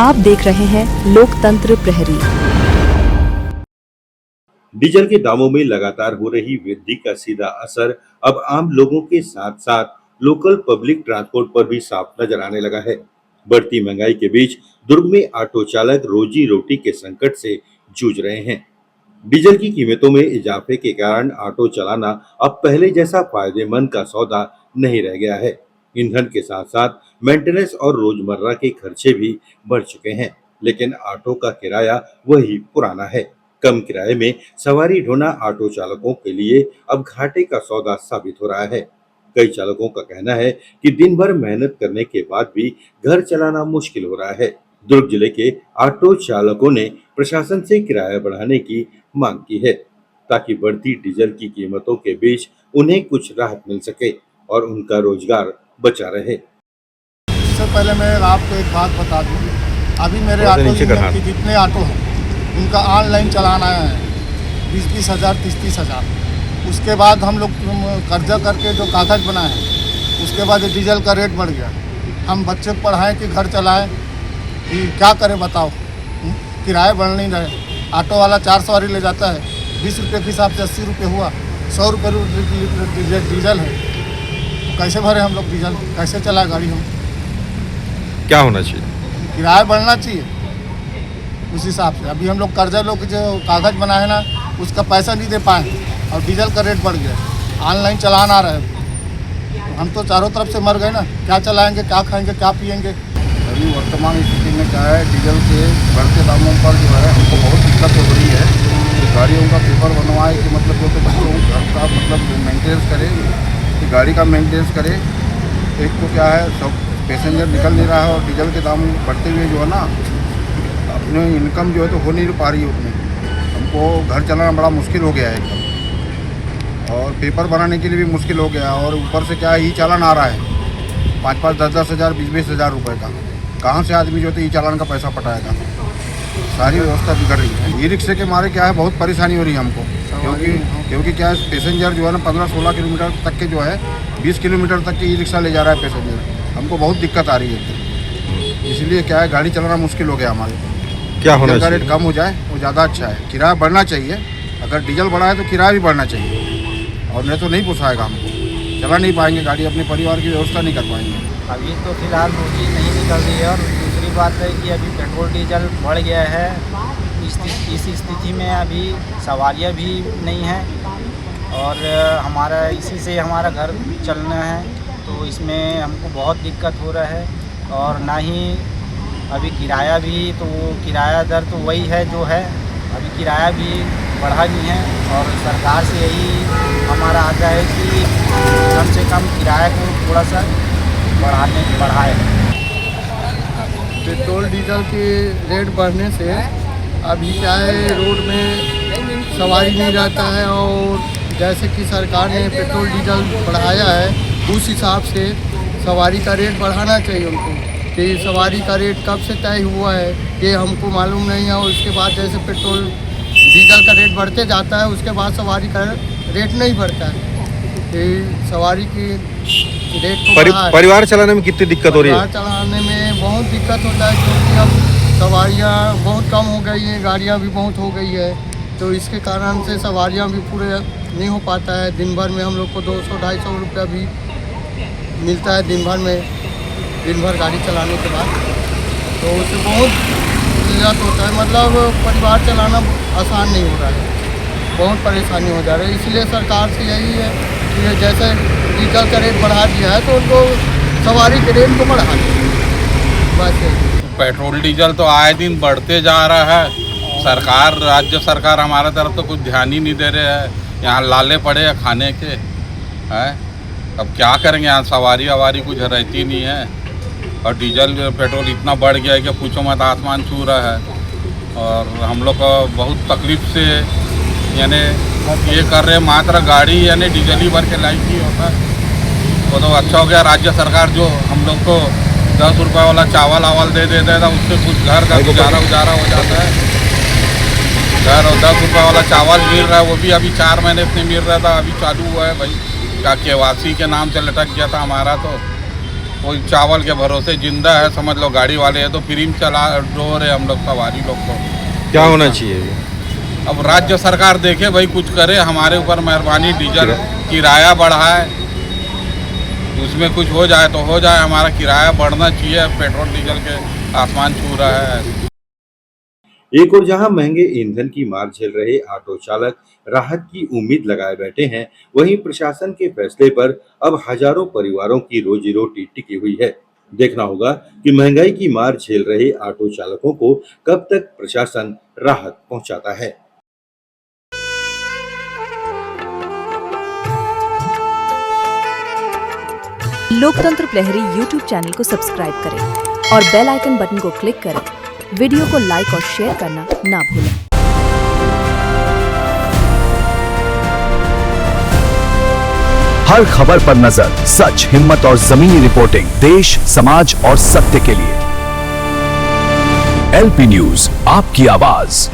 आप देख रहे हैं लोकतंत्र प्रहरी। डीजल के दामों में लगातार हो रही वृद्धि का सीधा असर अब आम लोगों के साथ साथ लोकल पब्लिक ट्रांसपोर्ट पर भी साफ नजर आने लगा है। बढ़ती महंगाई के बीच दुर्ग में ऑटो चालक रोजी रोटी के संकट से जूझ रहे हैं। डीजल की कीमतों में इजाफे के कारण ऑटो चलाना अब पहले जैसा फायदेमंद का सौदा नहीं रह गया है। ईंधन के साथ साथ मेंटेनेंस और रोजमर्रा के खर्चे भी बढ़ चुके हैं, लेकिन ऑटो का किराया वही पुराना है। कम किराए में सवारी ढोना ऑटो चालकों के लिए अब घाटे का सौदा साबित हो रहा है। कई चालकों का कहना है कि दिन भर मेहनत करने के बाद भी घर चलाना मुश्किल हो रहा है। दुर्ग जिले के ऑटो चालकों ने प्रशासन से किराया बढ़ाने की मांग की है, ताकि बढ़ती डीजल की कीमतों के बीच उन्हें कुछ राहत मिल सके और उनका रोजगार बचा रहे। इससे पहले मैं आपको एक बात बता दूं, अभी मेरे ऑटो यूनियन के जितने ऑटो हैं उनका ऑनलाइन चलान आया है 20-20 हज़ार 30-30 हज़ार। उसके बाद हम लोग कर्जा करके जो कागज़ बनाए हैं, उसके बाद डीजल का रेट बढ़ गया। हम बच्चे को पढ़ाएं कि घर चलाएं कि क्या करें बताओ, किराए बढ़ नहीं रहे। ऑटो वाला 4 सवारी ले जाता है, 20 रुपये के हिसाब से 80 रुपये हुआ, 100 रुपये डीजल है, तो कैसे भरे हम लोग डीजल, कैसे चलाए गाड़ी हम? क्या होना चाहिए? किराया बढ़ना चाहिए उस हिसाब से। अभी हम लोग कर्जा लोग जो कागज़ बनाए ना, उसका पैसा नहीं दे पाए और डीजल का रेट बढ़ गया। ऑनलाइन चलान आ रहा है, तो हम तो चारों तरफ से मर गए ना। क्या चलाएंगे, क्या खाएंगे, क्या पिएंगे? अभी वर्तमान स्थिति में क्या है, डीजल के बढ़ते दामों पर जो है हमको बहुत दिक्कत हो रही है। तो गाड़ियों का पेपर बनवाए कि मतलब जो तो बच्चों घर का मतलब मेंटेनेंस करे, कि गाड़ी का मेंटेनेंस करे। एक तो क्या है, सब पैसेंजर निकल नहीं रहा है और डीजल के दाम बढ़ते हुए जो है ना, अपने इनकम जो है तो हो नहीं पा रही है उतनी। हमको घर चलाना बड़ा मुश्किल हो गया है एकदम, और पेपर बनाने के लिए भी मुश्किल हो गया। और ऊपर से क्या है, ई चालान आ रहा है 5-5, 10-10 हज़ार, 20-20 हज़ार रुपये का। कहाँ से आदमी जो है ई चालान का पैसा पटाएगा? सारी व्यवस्था बिगड़ रही है। ई रिक्शे के मारे क्या है, बहुत परेशानी हो रही है हमको, क्योंकि क्या है, पैसेंजर जो है ना 15-16 किलोमीटर तक के जो है 20 किलोमीटर तक के ई रिक्शा ले जा रहा है पैसेंजर। हमको बहुत दिक्कत आ रही है, इसलिए क्या है, गाड़ी चलाना मुश्किल हो गया हमारे। क्या होना डीजल का चाहिए? रेट कम हो जाए वो ज़्यादा अच्छा है। किराया बढ़ना चाहिए, अगर डीजल बढ़ा है तो किराया भी बढ़ना चाहिए, और नहीं तो नहीं पोसाएगा हमको। चला नहीं पाएंगे गाड़ी, अपने परिवार की व्यवस्था नहीं कर पाएंगे। अभी तो फिलहाल रोजी नहीं निकल रही है, और दूसरी बात है कि अभी पेट्रोल डीजल बढ़ गया है। इस स्थिति में अभी सवारियाँ भी नहीं हैं, और हमारा इसी से हमारा घर चलना है, तो इसमें हमको बहुत दिक्कत हो रहा है। और ना ही अभी किराया भी, तो वो किराया दर तो वही है जो है, अभी किराया भी बढ़ा नहीं है। और सरकार से यही हमारा आग्रह है कि कम से कम किराया को थोड़ा सा बढ़ाए। पेट्रोल डीजल के रेट बढ़ने से अभी क्या है, रोड में सवारी नहीं रहता है, और जैसे कि सरकार ने पेट्रोल डीजल बढ़ाया है, उस हिसाब से सवारी का रेट बढ़ाना चाहिए उनको। कि सवारी का रेट कब से तय हुआ है ये हमको मालूम नहीं है, और उसके बाद जैसे पेट्रोल डीजल का रेट बढ़ते जाता है, उसके बाद सवारी का रेट नहीं बढ़ता है। सवारी की रेट को परिवार चलाने में कितनी दिक्कत हो रही है? परिवार चलाने में बहुत दिक्कत होता है, क्योंकि अब सवारियाँ बहुत कम हो गई हैं, गाड़ियाँ भी बहुत हो गई है, तो इसके कारण से सवारियाँ भी पूरे नहीं हो पाता है। दिन भर में हम लोग को 200-250 रुपया भी मिलता है दिन भर गाड़ी चलाने के बाद, तो उससे बहुत दिक्कत होता है। मतलब परिवार चलाना आसान नहीं हो रहा है, बहुत परेशानी हो जा रही है। इसलिए सरकार से यही है कि जैसे डीजल का रेट बढ़ा दिया है, तो उनको सवारी के रेट को बढ़ा दें, बस। पेट्रोल डीजल तो आए दिन बढ़ते जा रहा है। सरकार, राज्य सरकार हमारे तरफ तो कुछ ध्यान ही नहीं दे रहे हैं। यहाँ लाले पड़े हैं खाने के, हैं अब क्या करेंगे? यहाँ सवारी अवारी कुछ रहती नहीं है, और डीजल पेट्रोल इतना बढ़ गया है कि पूछो मत, आसमान छू रहा है। और हम लोग को बहुत तकलीफ से यानी ये कर रहे हैं, मात्र गाड़ी यानी डीजल ही भर के लाइक ही होता है। वो तो अच्छा हो गया राज्य सरकार जो हम लोग को 10 रुपये वाला चावल आवाल दे देता है, उससे कुछ घर का गुजारा हो जाता है। घर और 10 रुपये वाला चावल मिल रहा है, वो भी अभी 4 महीने से मिल रहा था, अभी चालू हुआ है भाई। का केवासी के नाम से लटक गया था हमारा, तो कोई चावल के भरोसे जिंदा है, समझ लो गाड़ी वाले है तो फ्री में चला रो रहे हम लोग सवारी लोग को। क्या होना चाहिए? अब राज्य सरकार देखे भाई, कुछ करे हमारे ऊपर मेहरबानी। डीजल किराया बढ़ाए, उसमें कुछ हो जाए तो हो जाए, हमारा किराया बढ़ना चाहिए। पेट्रोल डीजल के आसमान छू रहा है। एक और जहां महंगे ईंधन की मार झेल रहे ऑटो चालक राहत की उम्मीद लगाए बैठे हैं, वहीं प्रशासन के फैसले पर अब हजारों परिवारों की रोजी रोटी टिकी हुई है। देखना होगा कि महंगाई की मार झेल रहे ऑटो चालकों को कब तक प्रशासन राहत पहुंचाता है। लोकतंत्र प्रहरी YouTube चैनल को सब्सक्राइब करें और बेल आइकन बटन को क्लिक करें। वीडियो को लाइक और शेयर करना ना भूलें। हर खबर पर नजर, सच, हिम्मत और जमीनी रिपोर्टिंग, देश, समाज और सत्य के लिए। LP न्यूज, आपकी आवाज।